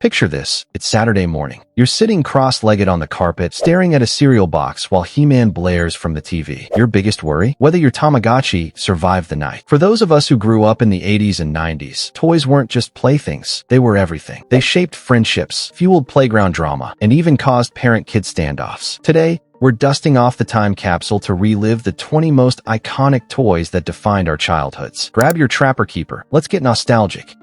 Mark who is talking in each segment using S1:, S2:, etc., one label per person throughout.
S1: Picture this, it's Saturday morning. You're sitting cross-legged on the carpet, staring at a cereal box while He-Man blares from the TV. Your biggest worry? Whether your Tamagotchi survived the night. For those of us who grew up in the 80s and 90s, toys weren't just playthings, they were everything. They shaped friendships, fueled playground drama, and even caused parent-kid standoffs. Today, we're dusting off the time capsule to relive the 20 most iconic toys that defined our childhoods. Grab your Trapper Keeper. Let's get nostalgic.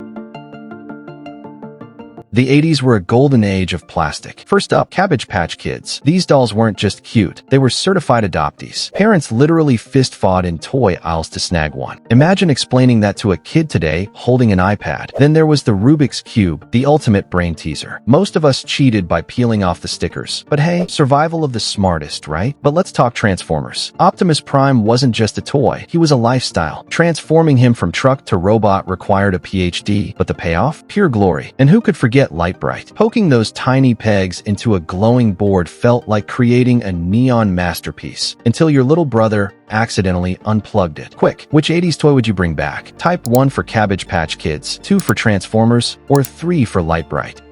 S1: The 80s were a golden age of plastic. First up, Cabbage Patch Kids. These dolls weren't just cute, they were certified adoptees. Parents literally fist-fought in toy aisles to snag one. Imagine explaining that to a kid today holding an iPad. Then there was the Rubik's Cube, the ultimate brain teaser. Most of us cheated by peeling off the stickers. But hey, survival of the smartest, right? But let's talk Transformers. Optimus Prime wasn't just a toy, he was a lifestyle. Transforming him from truck to robot required a PhD, but the payoff? Pure glory. And who could forget Light Bright? Poking those tiny pegs into a glowing board felt like creating a neon masterpiece, until your little brother accidentally unplugged it. Quick, which 80s toy would you bring back? Type 1 for Cabbage Patch Kids, 2 for Transformers, or 3 for Light Bright.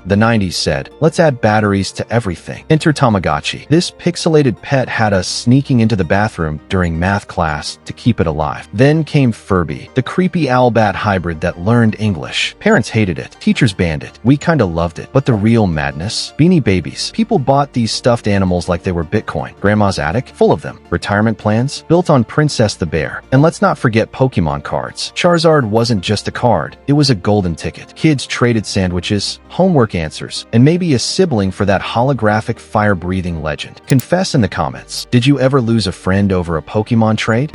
S1: The 90s said, let's add batteries to everything. Enter Tamagotchi. This pixelated pet had us sneaking into the bathroom during math class to keep it alive. Then came Furby, the creepy owl-bat hybrid that learned English. Parents hated it. Teachers banned it. We kinda loved it. But the real madness? Beanie Babies. People bought these stuffed animals like they were Bitcoin. Grandma's attic? Full of them. Retirement plans? Built on Princess the Bear. And let's not forget Pokemon cards. Charizard wasn't just a card. It was a golden ticket. Kids traded sandwiches, homework answers, and maybe a sibling for that holographic fire-breathing legend. Confess in the comments, did you ever lose a friend over a Pokemon trade?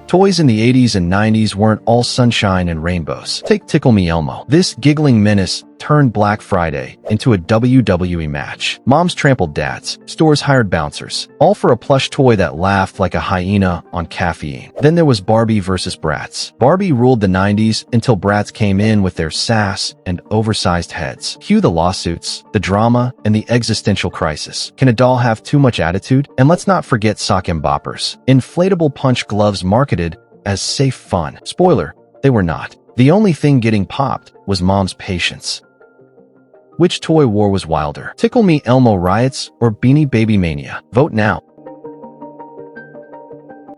S1: Toys in the 80s and 90s weren't all sunshine and rainbows. Take Tickle Me Elmo. This giggling menace turned Black Friday into a WWE match. Moms trampled dads, stores hired bouncers, all for a plush toy that laughed like a hyena on caffeine. Then there was Barbie versus Bratz. Barbie ruled the 90s until Bratz came in with their sass and oversized heads. Cue the lawsuits, the drama, and the existential crisis. Can a doll have too much attitude? And let's not forget sock and boppers. Inflatable punch gloves marketed as safe fun. Spoiler, they were not. The only thing getting popped was mom's patience. Which toy war was wilder? Tickle Me Elmo riots or Beanie Baby mania? Vote now.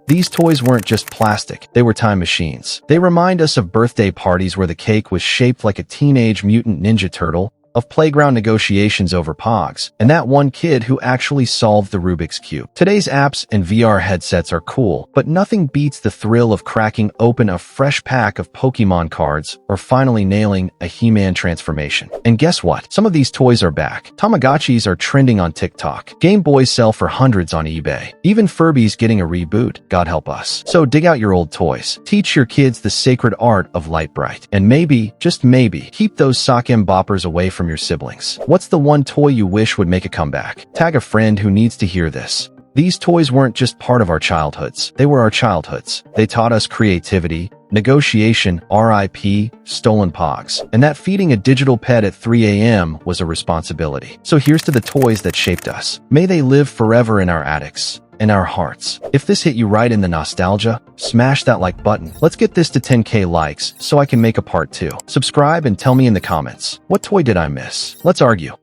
S1: These toys weren't just plastic, they were time machines. They remind us of birthday parties where the cake was shaped like a Teenage Mutant Ninja Turtle, of playground negotiations over Pogs, and that one kid who actually solved the Rubik's Cube. Today's apps and VR headsets are cool, but nothing beats the thrill of cracking open a fresh pack of Pokemon cards or finally nailing a He-Man transformation. And guess what? Some of these toys are back. Tamagotchis are trending on TikTok. Game Boys sell for hundreds on eBay. Even Furby's getting a reboot, God help us. So dig out your old toys. Teach your kids the sacred art of Light Bright. And maybe, just maybe, keep those sock and boppers away from your siblings. What's the one toy you wish would make a comeback? Tag a friend who needs to hear this. These toys weren't just part of our childhoods. They were our childhoods. They taught us creativity, negotiation, RIP, stolen pogs, and that feeding a digital pet at 3 a.m. was a responsibility. So here's to the toys that shaped us. May they live forever in our attics, in our hearts. If this hit you right in the nostalgia, smash that like button. Let's get this to 10K likes so I can make a part 2. Subscribe and tell me in the comments, what toy did I miss? Let's argue.